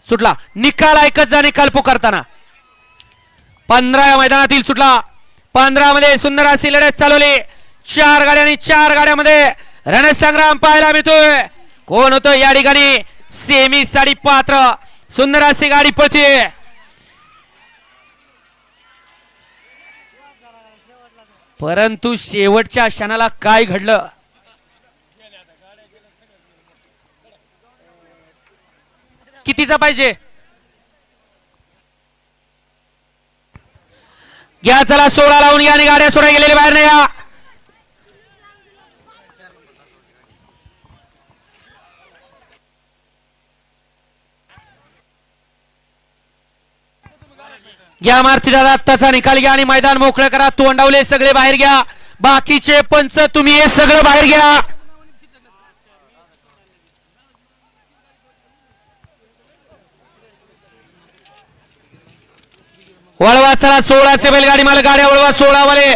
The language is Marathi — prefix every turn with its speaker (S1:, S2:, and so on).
S1: सुटला निकाल ऐकत जा निकाल पुकारताना 15 मैदानातील सुटला 15 मध्ये सुंदर अशी लढत चालवली 4 गाड्यांनी 4 गाड्यामध्ये रणसंग्राम पाहायला मिळतोय कोण होतं या ठिकाणी सेमी साठी पात्र सुंदर अशी गाडी पळते परंतु शेवटच्या क्षणाला काय घडलं कितीचा पाहिजे घ्या चला 16 लावून घ्या आणि गाड्या सोडा गेलेले बाहेर नाही या घ्या मारुती दादा आत्ताचा निकाल घ्या आणि मैदान मोकळं करा तोंडावले सगळे बाहेर घ्या बाकीचे पंच तुम्ही हे सगळं बाहेर घ्या वळवा चला 16 चे बैलगाडी मला गाड्या वळवा 16 वाले